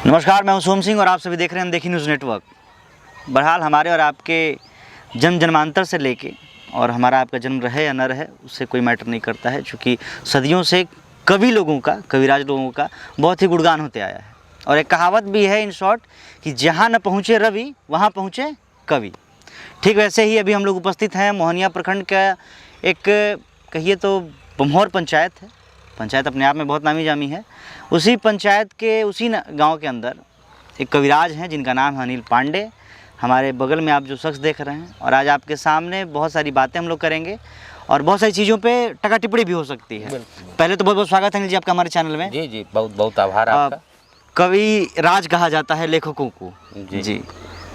नमस्कार, मैं हूं सोम सिंह और आप सभी देख रहे हैं देखी न्यूज़ नेटवर्क। बहरहाल हमारे और आपके जन्म जन्मांतर से लेके और हमारा आपका जन्म रहे या न रहे उससे कोई मैटर नहीं करता है, क्योंकि सदियों से कविराज लोगों का बहुत ही गुणगान होते आया है। और एक कहावत भी है इन शॉर्ट कि जहाँ न पहुँचे रवि वहाँ पहुँचे कवि। ठीक वैसे ही अभी हम लोग उपस्थित हैं मोहनिया प्रखंड का एक कहिए तो बम्हौर पंचायत है। पंचायत अपने आप में बहुत नामी जामी है। उसी पंचायत के उसी गांव के अंदर एक कविराज हैं जिनका नाम है अनिल पांडे। हमारे बगल में आप जो शख्स देख रहे हैं, और आज आपके सामने बहुत सारी बातें हम लोग करेंगे और बहुत सारी चीज़ों पे टका टिप्पणी भी हो सकती है। पहले तो बहुत बहुत स्वागत है अनिल जी आपका हमारे चैनल में। जी बहुत बहुत आभार आपका। कविराज कहा जाता है लेखकों को, जी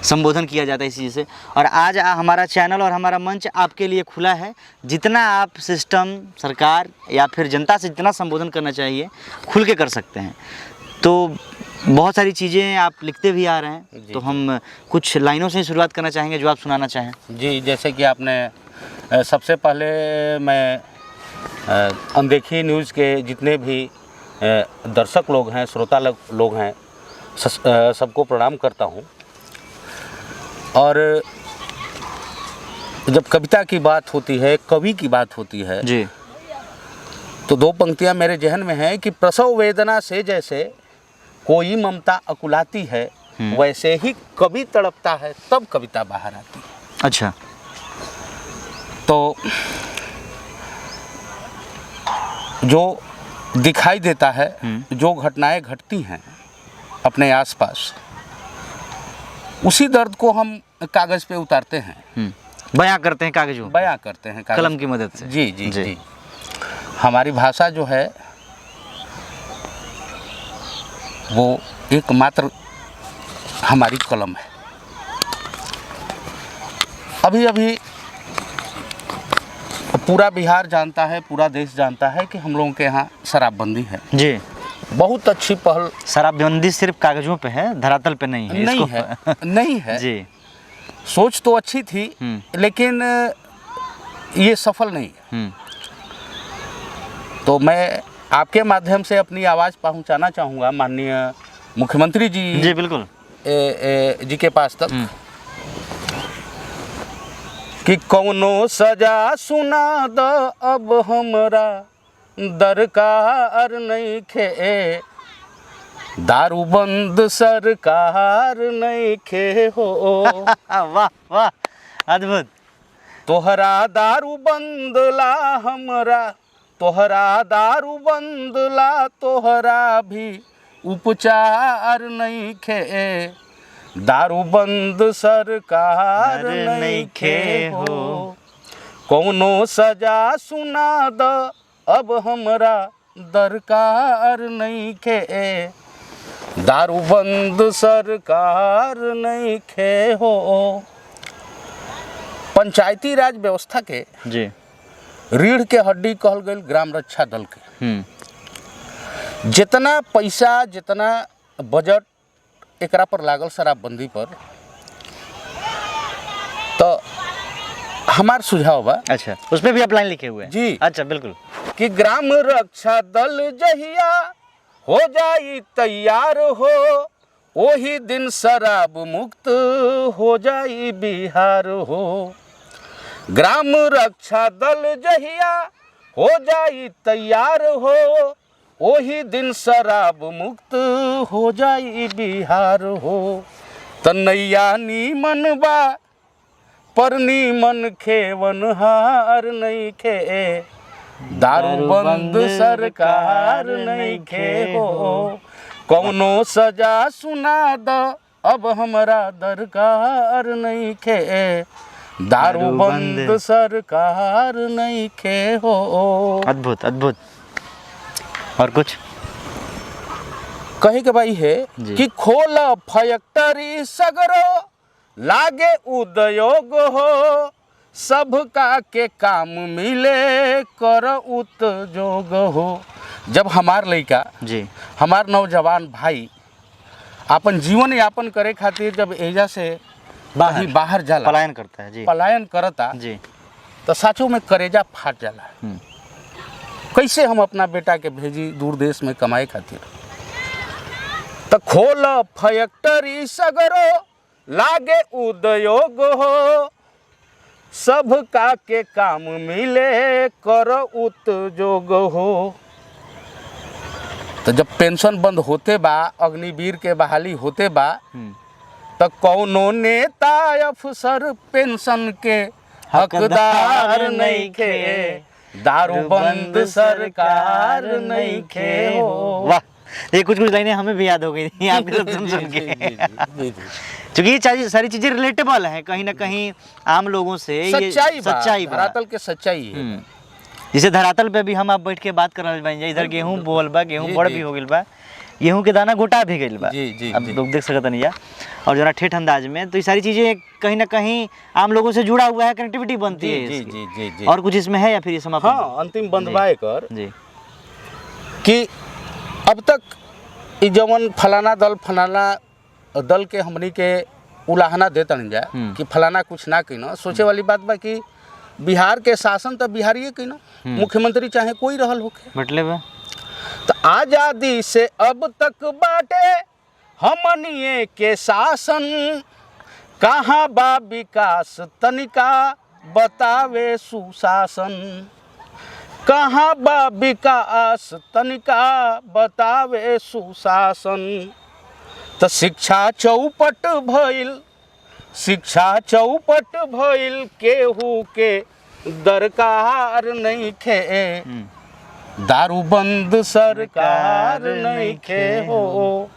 संबोधन किया जाता है इसी से। और आज हमारा चैनल और हमारा मंच आपके लिए खुला है। जितना आप सिस्टम, सरकार या फिर जनता से जितना संबोधन करना चाहिए खुल के कर सकते हैं। तो बहुत सारी चीज़ें आप लिखते भी आ रहे हैं, तो हम कुछ लाइनों से ही शुरुआत करना चाहेंगे जो आप सुनाना चाहें। जी, जैसे कि आपने सबसे पहले मैं अनदेखी न्यूज़ के जितने भी दर्शक लोग हैं, श्रोता लोग हैं, सबको प्रणाम करता हूं। और जब कविता की बात होती है, कवि की बात होती है जी, तो दो पंक्तियां मेरे जहन में हैं कि प्रसव वेदना से जैसे कोई ममता अकुलाती है, वैसे ही कवि तड़पता है तब कविता बाहर आती है। अच्छा, तो जो दिखाई देता है, जो घटनाएं घटती हैं अपने आसपास, उसी दर्द को हम कागज़ पे उतारते हैं, बयां करते हैं कागजों, बयां करते हैं कलम की मदद से। जी जी जी, हमारी भाषा जो है वो एकमात्र हमारी कलम है। अभी अभी पूरा बिहार जानता है, पूरा देश जानता है कि हम लोगों के यहाँ शराबबंदी है। जी, बहुत अच्छी पहल। शराबबंदी सिर्फ कागजों पे है, धरातल पे नहीं है। नहीं है जी, सोच तो अच्छी थी लेकिन ये सफल नहीं है। तो मैं आपके माध्यम से अपनी आवाज़ पहुंचाना चाहूँगा माननीय मुख्यमंत्री जी बिल्कुल जी के पास तक कि कौनो सजा सुना द अब हमरा दरकार नहीं खे, दारू बंद सरकार नहीं खे हो। वाह वाह, अद्भुत। तोहरा दारू बंद ला हमरा, तोहरा दारू बंद ला तोहरा भी उपचार नहीं खे, दारू बंद सरकार नहीं खे हो। कौनो सजा सुना द अब हमरा दरकार नहीं खे, दारू बंद सरकार नहीं खे हो। पंचायती राज व्यवस्था के जी रीढ़ के हड्डी कहल गई ग्राम रक्षा दल के। जितना पैसा, जितना बजट एकरा पर लागल शराबबंदी पर, तो हमार सुझाव बा। अच्छा, उसमें भी आप लाइन लिखे हुए हैं? जी, अच्छा, बिल्कुल। कि ग्राम रक्षा दल जहिया हो जाई तैयार हो, वही दिन शराब मुक्त हो जाई बिहार हो। ग्राम रक्षा दल जहिया हो जाई तैयार हो, वही दिन शराब मुक्त हो जाई बिहार हो। तनैया नीमन बा पर नीमन खेवन हार नहीं खे, दारू बंद सरकार नहीं खे हो। कौनो सजा सुना द अब हमरा दरकार नहीं खे, दारू बंद सरकार नहीं खे हो। अद्भुत अद्भुत। और कुछ कहे के भाई है कि खोल फैक्टरी सगरो लागे उद्योग हो, सबका के काम मिले कर उद्योग हो। जब हमार लड़का जी, हमार नौजवान भाई अपन जीवन यापन करे खातिर जब एजा से बाहर जाला, पलायन करता है जी, पलायन करता जी, तो साचो में करेजा फाट जाला। कैसे हम अपना बेटा के भेजी दूर देश में कमाए खातिर। तो खोल फैक्टरी सगरो लागे उद्योग हो, सब का के काम मिले कर उद्योग हो। तो जब पेंशन बंद होते बा, अग्निवीर के बहाली होते बा, तो कौनो नेता अफसर पेंशन के हकदार नहीं खे, दारू बंद सरकार नहीं खे हो। वाह, ये कुछ लाइनें हमें भी याद हो गई थी आपके साथ सुन के, क्योंकि ये सारी चीजें रिलेटेबल हैं कहीं ना कहीं आम लोगों से। सच्चाई धरातल के सच्चाई है। जैसे धरातल पे भी हम आप बैठ के बात कर रहे हैं, इधर गेहूं बोल बा, गेहूं बड़ भी हो गइल बा, गेहूं के दाना गोटा भी गइल बा, अब लोग देख सकत नहीं, और जरा ठेठ अंदाज में। तो ये सारी चीजें कहीं ना कहीं आम लोगों से जुड़ा हुआ है, कनेक्टिविटी बनती है इसकी। और कुछ इसमें है या फिर ये समाप्त? हाँ, अंतिम बंधवाए कर जी कि अब तक ई जवन फलाना दल के हमनी के उलाहना देता नहीं जाए कि फलाना कुछ ना कहीं, सोचे वाली बात बा कि बिहार के शासन तो बिहारिये कहीं, मुख्यमंत्री चाहे कोई रहल होके, मतलब तो आजादी से अब तक बाटे हमनिए के शासन, कहाँ बा विकास तनिका बतावे सुशासन, कहाँ बा विकास तनिका बतावे सुशासन। तो शिक्षा चौपट भइल केहू के दरकार नहीं खे, दारू बंद सरकार नहीं खे हो,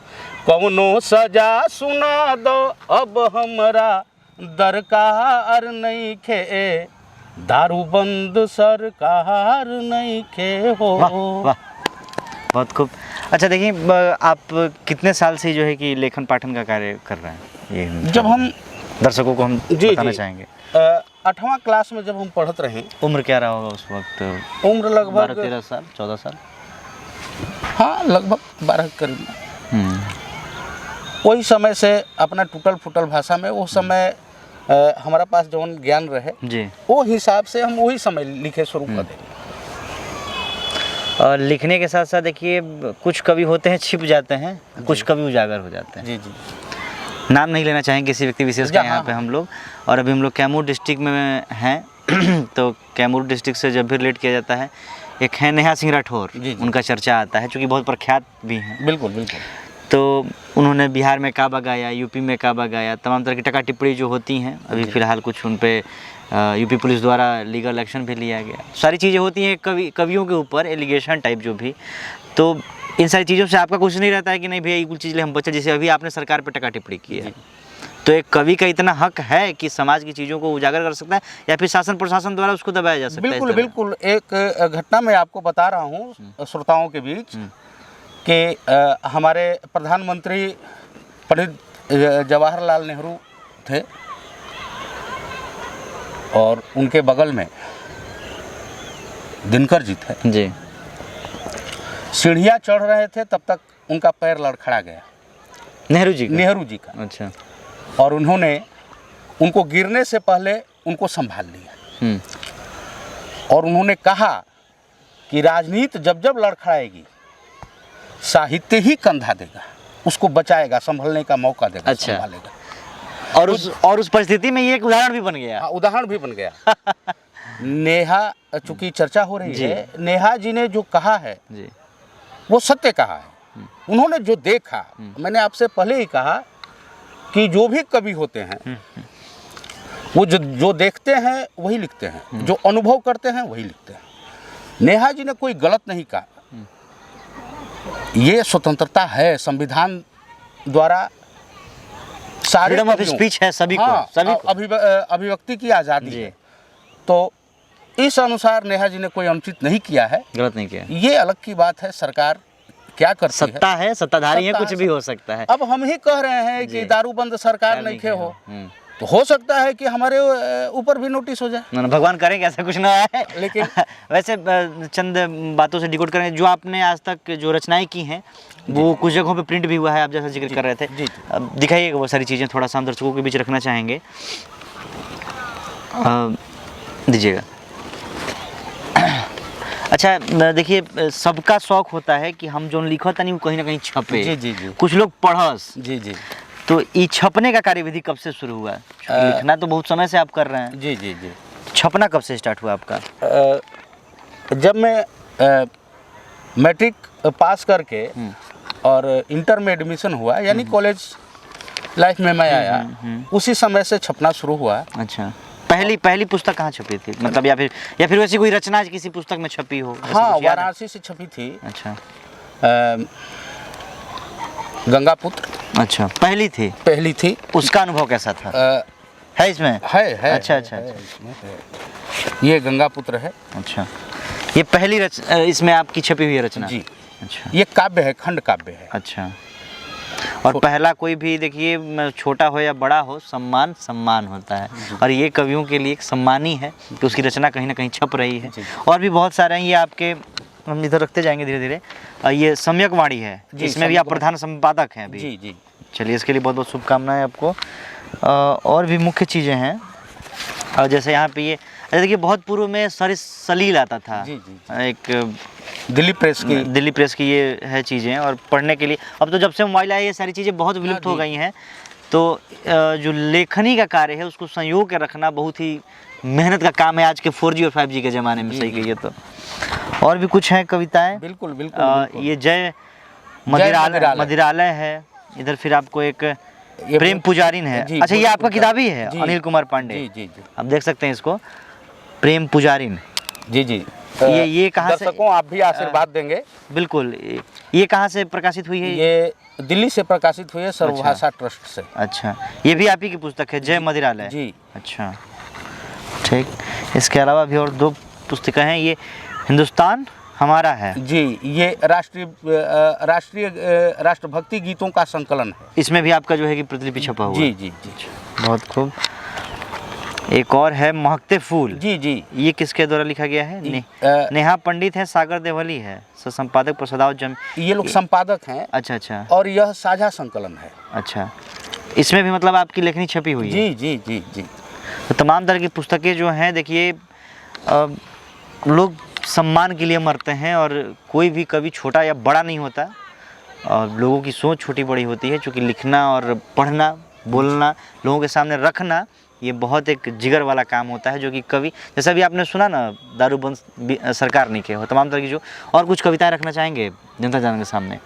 कौनो सजा सुना दो अब हमरा दरकार नहीं खे, दारू बंद सरकार नहीं खे हो। वाह वाह, बहुत खूब। अच्छा देखिए, आप कितने साल से जो है कि लेखन पाठन का कार्य कर रहे हैं? ये जब हम दर्शकों को हम बताना चाहेंगे। 8वां क्लास में जब हम पढ़त रहे। उम्र क्या रहा होगा उस वक्त? उम्र लगभग 12-13 साल, 14 साल। हाँ, लगभग 12 करीब। वही समय से अपना टूटल फूटल भाषा में वो समय हमारा पास जो ज्ञान रहे जी, वो हिसाब से हम वही समय लिखे शुरू कर देंगे। और लिखने के साथ साथ देखिए, कुछ कवि होते हैं छिप जाते हैं, कुछ कवि उजागर हो जाते हैं। जी जी, नाम नहीं लेना चाहेंगे किसी व्यक्ति विशेष का यहाँ पे हम लोग। और अभी हम लोग कैमूर डिस्ट्रिक्ट में हैं तो कैमूर डिस्ट्रिक्ट से जब भी रिलेट किया जाता है, एक है नेहा सिंह राठौर, उनका चर्चा आता है, चूँकि बहुत प्रख्यात भी हैं। बिल्कुल बिल्कुल। तो उन्होंने बिहार में काबा गाया, यूपी में काबा गाया, तमाम तरह की टका टिप्पणी जो होती हैं, अभी फ़िलहाल कुछ उन पे यूपी पुलिस द्वारा लीगल एक्शन भी लिया गया। सारी चीज़ें होती हैं कवियों के ऊपर, एलिगेशन टाइप जो भी। तो इन सारी चीज़ों से आपका कुछ नहीं रहता है कि नहीं भैया ये कुछ चीज़ें हम बच्चे, जैसे अभी आपने सरकार पर टका टिप्पणी की है, तो एक कवि का इतना हक है कि समाज की चीज़ों को उजागर कर सकता है या फिर शासन प्रशासन द्वारा उसको दबाया जा सकता है? बिल्कुल बिल्कुल। एक घटना मैं आपको बता रहा हूँ श्रोताओं के बीच कि हमारे प्रधानमंत्री पंडित जवाहरलाल नेहरू थे और उनके बगल में दिनकर जी थे जी। सीढ़ियाँ चढ़ रहे थे, तब तक उनका पैर लड़खड़ा गया, नेहरू जी का। अच्छा। और उन्होंने उनको गिरने से पहले उनको संभाल लिया और उन्होंने कहा कि राजनीति जब जब लड़खड़ाएगी, साहित्य ही कंधा देगा, उसको बचाएगा, संभलने का मौका देगा। अच्छा। संभालेगा। और उस परिस्थिति में ये एक उदाहरण भी बन गया। हाँ, उदाहरण भी बन गया। नेहा, चूंकि चर्चा हो रही है, नेहा जी ने जो कहा है जी, वो सत्य कहा है। उन्होंने जो देखा, मैंने आपसे पहले ही कहा कि जो भी कवि होते हैं वो जो देखते हैं वही लिखते हैं, जो अनुभव करते हैं वही लिखते हैं। नेहा जी ने कोई गलत नहीं कहा, ये स्वतंत्रता है, संविधान द्वारा सारे फ्रीडम ऑफ स्पीच है सभी को, सभी को अभिव्यक्ति की आज़ादी है। तो इस अनुसार नेहा जी ने कोई अनुचित नहीं किया है, गलत नहीं किया। ये अलग की बात है, सरकार क्या करती है, सत्ता है, सत्ताधारी है, कुछ भी हो सकता है। अब हम ही कह रहे हैं कि दारूबंद सरकार नहीं खे हो, तो हो सकता है कि हमारे ऊपर भी नोटिस हो जाए। ना, भगवान करेंगे ऐसा कुछ ना है, लेकिन वैसे चंद बातों से डिकोड करेंगे। जो आपने आज तक जो रचनाएं की हैं वो कुछ जगहों पे प्रिंट भी हुआ है, आप जैसा जिक्र कर रहे थे। अब दिखाइएगा वो सारी चीज़ें, थोड़ा सा हम दर्शकों के बीच रखना चाहेंगे, दीजिएगा। अच्छा देखिए, सबका शौक होता है कि हम जो लिखत तनी वो कहीं ना कहीं छपे। जी जी जी कुछ लोग पढ़स। जी जी तो ये छपने का कार्यविधि कब से शुरू हुआ? क्योंकि लिखना तो बहुत समय से आप कर रहे हैं, जी जी जी। छपना कब से स्टार्ट हुआ आपका? जब मैं मैट्रिक पास करके और इंटर में एडमिशन हुआ, यानी कॉलेज लाइफ में मैं आया, उसी समय से छपना शुरू हुआ। अच्छा, पहली पुस्तक कहाँ छपी थी, मतलब या फिर वैसी कोई रचना किसी पुस्तक में छपी हो? ऐसा हाँ, कुछ याद है? वाराणसी से छपी थी। अच्छा, गंगा पुत्र अच्छा, पहली थी। उसका अनुभव कैसा था? है इसमें? है। अच्छा। इसमें है। ये गंगा पुत्र है। अच्छा, ये पहली इसमें आपकी छपी हुई रचना? जी। अच्छा, ये काव्य है, खंड काव्य है। अच्छा। और पहला कोई भी देखिए, छोटा हो या बड़ा हो, सम्मान होता है, और ये कवियों के लिए एक सम्मान ही है कि उसकी रचना कहीं ना कहीं छप रही है। और भी बहुत सारे हैं, ये आपके हम इधर रखते जाएंगे धीरे धीरे। ये सम्यक वाणी है, इसमें भी आप प्रधान संपादक हैं अभी। जी जी। चलिए, इसके लिए बहुत बहुत शुभकामनाएं आपको। और भी मुख्य चीज़ें हैं, और जैसे यहाँ पे ये देखिए, बहुत पूर्व में सलील आता था। जी जी। एक दिल्ली प्रेस की ये है चीज़ें, और पढ़ने के लिए अब तो जब से मोबाइल आया ये सारी चीज़ें बहुत विलुप्त हो गई हैं। तो जो लेखनी का कार्य है उसको संयोग के रखना बहुत ही मेहनत का काम है आज के 4G और 5G के ज़माने में। सही कहिए तो। और भी कुछ हैं कविताएँ? बिल्कुल। ये जय मदिरालय है। इधर फिर आपको एक प्रेम पुजारिन है। अच्छा, ये आपका किताबी है, अनिल कुमार पांडे। जी। आप देख सकते हैं इसको, प्रेम पुजारिन। जी। ये कहाँ से? दर्शकों, आप भी आशीर्वाद देंगे। बिल्कुल। ये कहाँ से प्रकाशित हुई है? ये दिल्ली से प्रकाशित हुई है, सर्वभाषा ट्रस्ट से। अच्छा, ये भी आप ही की पुस्तक है, जय मदिरालय? जी। अच्छा, ठीक। इसके अलावा भी और 2 पुस्तकें हैं। ये हिंदुस्तान हमारा है। जी, ये राष्ट्रभक्ति गीतों का संकलन है। इसमें भी आपका जो है कि प्रतिलिपि छपा हुआ है? जी। बहुत खूब। एक और है महकते फूल। जी। ये किसके द्वारा लिखा गया है? नेहा पंडित है, सागर देवली है, संपादक प्रसादाव ये लोग संपादक हैं। अच्छा। और यह साझा संकलन है। अच्छा, इसमें भी मतलब आपकी लेखनी छपी हुई है? जी। तो तमाम तरह की पुस्तकें जो हैं, देखिए, लोग सम्मान के लिए मरते हैं, और कोई भी कवि छोटा या बड़ा नहीं होता, और लोगों की सोच छोटी बड़ी होती है। क्योंकि लिखना और पढ़ना, बोलना, लोगों के सामने रखना, ये बहुत एक जिगर वाला काम होता है। जो कि कवि, जैसा भी आपने सुना ना, दारूबंद सरकार नहीं के हो, तमाम तरह की जो और कुछ कविताएं रखना चाहेंगे जनता जन के सामने?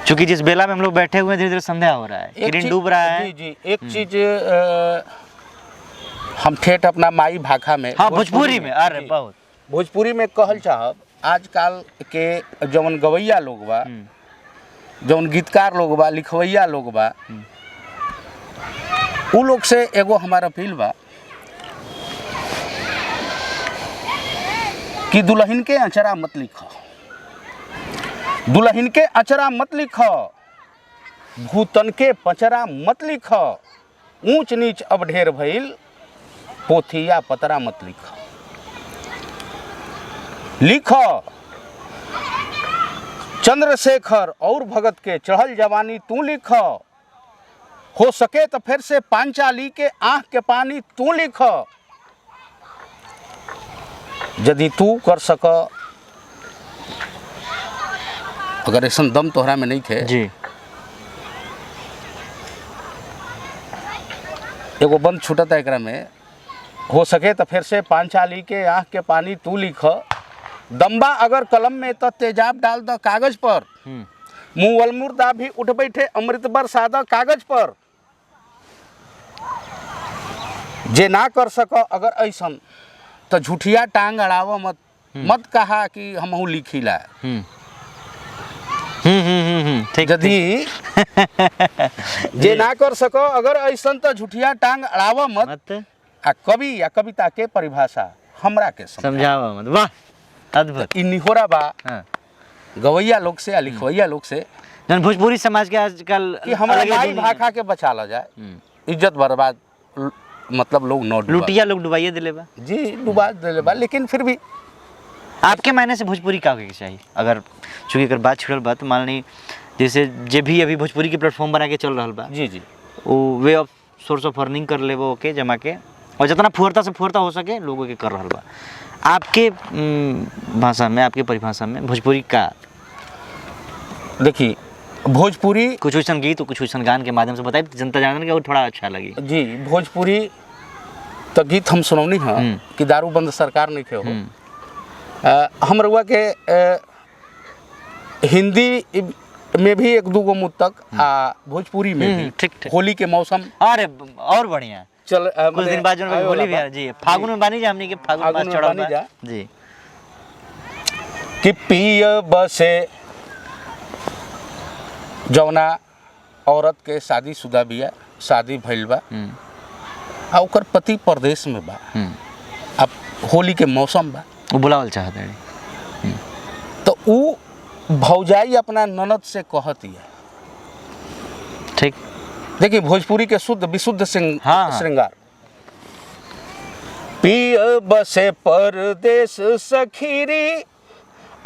क्योंकि जिस बेला में हम लोग बैठे हुए हैं, धीरे धीरे संध्या हो रहा है, किरण डूब रहा है। जी। एक चीज हम ठेठ अपना माई भाखा में, हाँ, भोजपुरी में, अरे बहुत भोजपुरी में कहल चाहब, आजकल के जौन गवैया लोग बा, जौन गीतकार लोग बा, लिखवैया लोग बा, उ लोग से एगो हमारा अपील बा कि दुल्हन के अचरा मत लिखो, दुल्हन के अचरा मत लिखो, भूतन के पचरा मत लिखो, ऊंच नीच अब ढेर भइल, पोथी या पतरा मत लिखो। लिखो चंद्रशेखर और भगत के चढ़ल जवानी तू लिखो, हो सके तो फिर से पांचाली के आंख के पानी तू लिखो। यदि तू कर सक, अगर ऐसा दम तोहरा में नहीं थे जी, एगो बंद छूटता है एकरा में, हो सके तो फिर से पांचाली के आंख के पानी तू लिख, दम्बा अगर कलम में तो तेजाब डाल द कागज पर, मुंह मुर्दा भी उठ बैठे अमृत बरसा द कागज पर। जे ना कर सक अगर ऐसा तो झूठिया टांग अड़ाव मत, मत कहा कि हमहू लिखिला। यदि जे ना कर सको अगर ऐसा तो झूठिया टांग अड़ाव मत, आ कवि या कविता के परिभाषा हमरा के समझावा मत। वाह, अद्भुत। इ निहोरा बा गवैया लोग से या लिखवैया लोग से, जन भोजपुरी समाज के आजकल कि हमारा माई भाखा के बचा ला जाए, इज्जत बर्बाद, मतलब लोग लुटिया लोग डुबाइए दिले बा। जी, डुबा दिले बा, लेकिन फिर भी आपके मायने से भोजपुरी का होके चाहिए? अगर चूँकि अगर बात छिड़ल बा, तो मान ली जैसे जे भी अभी भोजपुरी के प्लेटफॉर्म बना के चल रहा बा, जी, वो way of source of earning कर ले वो के जमा के, और जितना फुहरता से फुहरता हो सके लोगों के कर रहल बा। आपके भाषा में, आपके परिभाषा में भोजपुरी का देखिए भोजपुरी कुछ वैसा गीत, कुछ वैसा गान के माध्यम से बताइए जनता जानने के वो थोड़ा अच्छा लगी। जी, भोजपुरी तो गीत हम सुनौनी हैं कि दारू बंद सरकार नहीं थे हो। हम रउआ के हिंदी में भी एक दो गो मुतक भोजपुरी में भी ठीक। होली के मौसम अरे और बढ़िया चल कुछ दिन बाद जो होली भी है जी, फागुन में बानी जा हमनी के फागुन मास चढ़ल बा जी कि पिय बसे जौना औरत के शादीशुदा बिया, शादी भइल बा आ ओकर पति परदेश में बा, अब होली के मौसम बा, वो बुलावल चाहत है तो ऊ भौजाई अपना ननद से कहती है। ठीक, देखिए भोजपुरी के शुद्ध विशुद्ध श्रृंगार। पिय बसे परदेश सखीरी,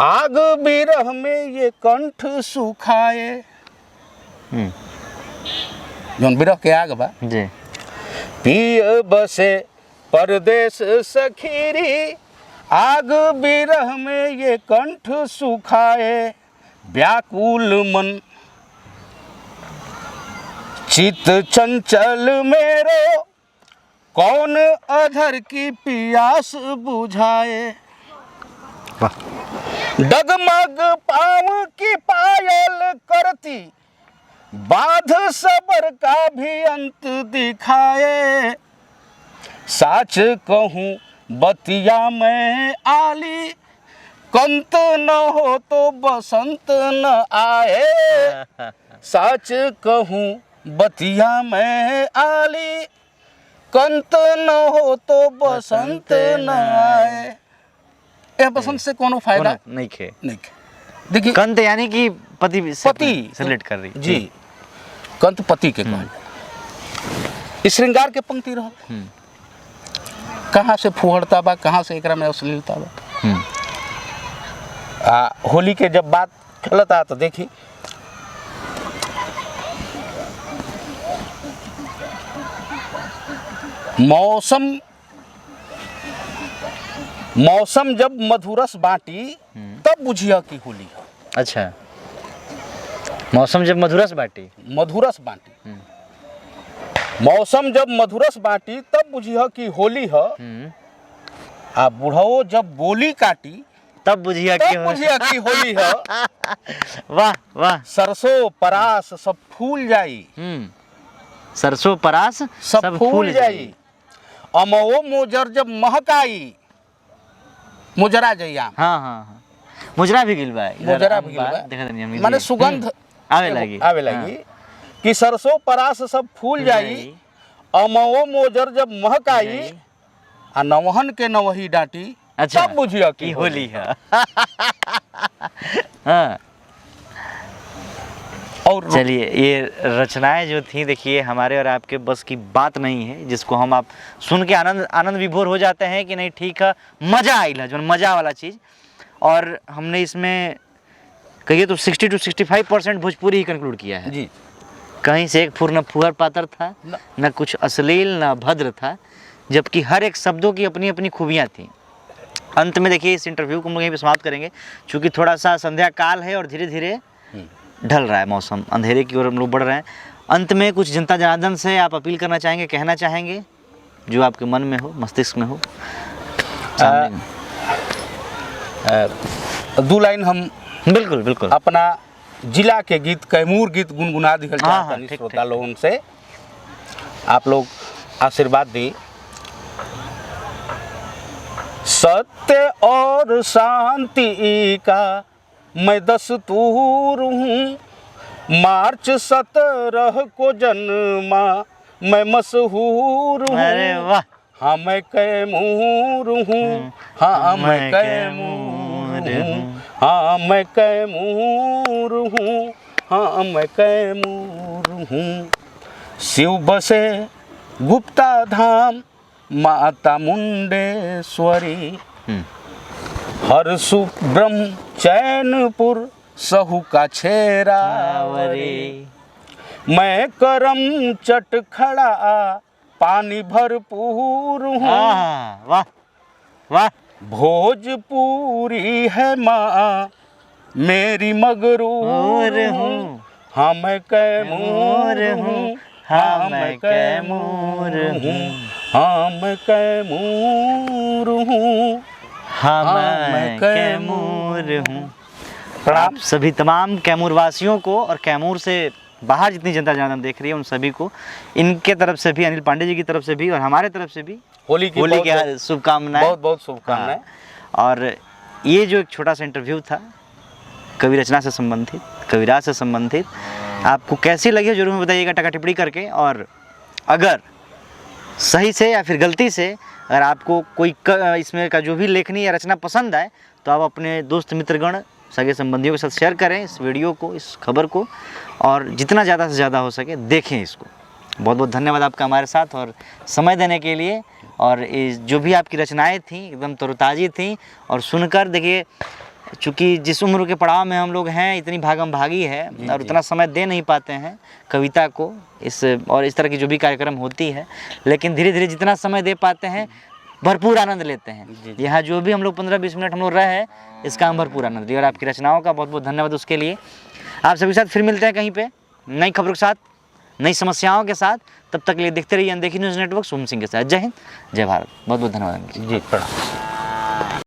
आग बिरह में ये कंठ सुखाए। जौन बिरह के आग बा जी। पिय बसे परदेश सखीरी, आग बिरह में ये कंठ सुखाए। व्याकुल मन चित चंचल मेरो, कौन अधर की पियास बुझाए। डगमग पाँव की पायल करती, बाध सबर का भी अंत दिखाए। साच कहूँ बतिया में आली, कंत न हो तो बसंत न आए। साच कहूँ बतिया में आली, कंत न हो तो बसंत न आए। यह बसंत से कोनो फायदा नहीं खे। देखिए कंत यानी कि पति से रिलेट कर रही जी, कंत पति के कहल। इस श्रृंगार के पंक्ति रह कहाँ से फुहड़ता बा, कहाँ से एकरा में अश्लीलता बा। होली के जब बात चलता तो देखी मौसम जब मधुरस बाटी तब बुझिया की होली है। अच्छा, मौसम जब मधुरस बाटी मौसम जब मधुरस बाटी तब बुझिया की होली है। आ बुढ़ाओ जब बोली काटी तब बुझिया की होली है। वाह वाह। सरसों परास सब फूल जाई। सरसों परास सब फूल जाई। अमओ मोजर जब महकाई, मुजरा जइया। हाँ, मुजरा भी गिल बा, माने सुगंध आवे लगी कि सरसों परास सब फूल जाई। अमओ मोजर जब महकाई, आ नवहन के नवही डांटी। अच्छा, तब बुझिया की होली है। हाँ। और चलिए, ये रचनाएं जो थी देखिए हमारे और आपके बस की बात नहीं है, जिसको हम आप सुन के आनंद विभोर हो जाते हैं कि नहीं ठीक है, मज़ा आइला, जो मज़ा वाला चीज़। और हमने इसमें कहिए तो 60 to 65% भोजपुरी ही कंक्लूड किया है जी। कहीं से एक फुर न फुहर पातर था, न कुछ अश्लील न भद्र था, जबकि हर एक शब्दों की अपनी अपनी खूबियाँ थी। अंत में देखिए इस इंटरव्यू को हम लोग यहीं पे समाप्त करेंगे, क्योंकि थोड़ा सा संध्या काल है और धीरे धीरे ढल रहा है मौसम, अंधेरे की ओर हम लोग बढ़ रहे हैं। अंत में कुछ जनता जनार्दन से आप अपील करना चाहेंगे, कहना चाहेंगे, जो आपके मन में हो, मस्तिष्क में हो? दो लाइन हम बिल्कुल अपना जिला के गीत, कैमूर गीत गुनगुना दिखल चाहते हैं श्रोता लोगों से। आप लोग आशीर्वाद दी। सत्य और शांति का मैं दस्तूर हूँ, मार्च 17 को जन्मा मैं मशहूर हूँ। अरे वाह। हाँ मैं कैमूर हूँ, हाँ मैं कैमूर हूँ, हाँ मैं कैमूर हूँ, हाँ मैं कैमूर हूँ। शिव बसे गुप्ता धाम, माता मुंडेश्वरी, हर सुब्रह्म चैनपुर सहु का छेरावरी। मैं करम चट खड़ा पानी भरपूर हूँ, हाँ, वाह वाह। भोजपुरी है माँ मेरी मगरूर हूँ, हाँ मैं कैमूर हूँ, हाँ मैं कैमूर हूँ, हाँ मैं कैमूर हूँ, हाँ मैं मैं कैमूर हूँ। प्रणाम। आप सभी तमाम कैमूर वासियों को और कैमूर से बाहर जितनी जनता जनार्दन देख रही है उन सभी को, इनके तरफ से भी, अनिल पांडे जी की तरफ से भी और हमारे तरफ से भी होली की शुभकामनाएं। बहुत बहुत शुभकामनाएं। और ये जो एक छोटा सा इंटरव्यू था कवि रचना से संबंधित, कविराज से संबंधित, आपको कैसी लगी जरूर में बताइएगा टका टिप्पणी करके। और अगर सही से या फिर गलती से अगर आपको कोई इसमें का जो भी लेखनी या रचना पसंद आए तो आप अपने दोस्त मित्रगण सगे संबंधियों के साथ शेयर करें इस वीडियो को, इस खबर को, और जितना ज़्यादा से ज़्यादा हो सके देखें इसको। बहुत बहुत धन्यवाद आपका हमारे साथ और समय देने के लिए। और जो भी आपकी रचनाएं थी एकदम तरोताज़ी थी, और सुनकर देखिए चूँकि जिस उम्र के पड़ाव में हम लोग हैं इतनी भागम भागी है और उतना समय दे नहीं पाते हैं कविता को, इस और इस तरह की जो भी कार्यक्रम होती है, लेकिन धीरे धीरे जितना समय दे पाते हैं भरपूर आनंद लेते हैं। यहाँ जो भी हम लोग 15-20 मिनट हम लोग रहे हैं इसका हम भरपूर आनंद लिए, और आपकी रचनाओं का बहुत बहुत धन्यवाद उसके लिए। आप सभी के साथ फिर मिलते हैं कहीं पे नई खबरों के साथ, नई समस्याओं के साथ। तब तक के लिए देखते रहिए अनदेखी न्यूज़ नेटवर्क। सोम सिंह के साथ। जय हिंद, जय भारत। बहुत बहुत धन्यवाद जी, प्रणाम।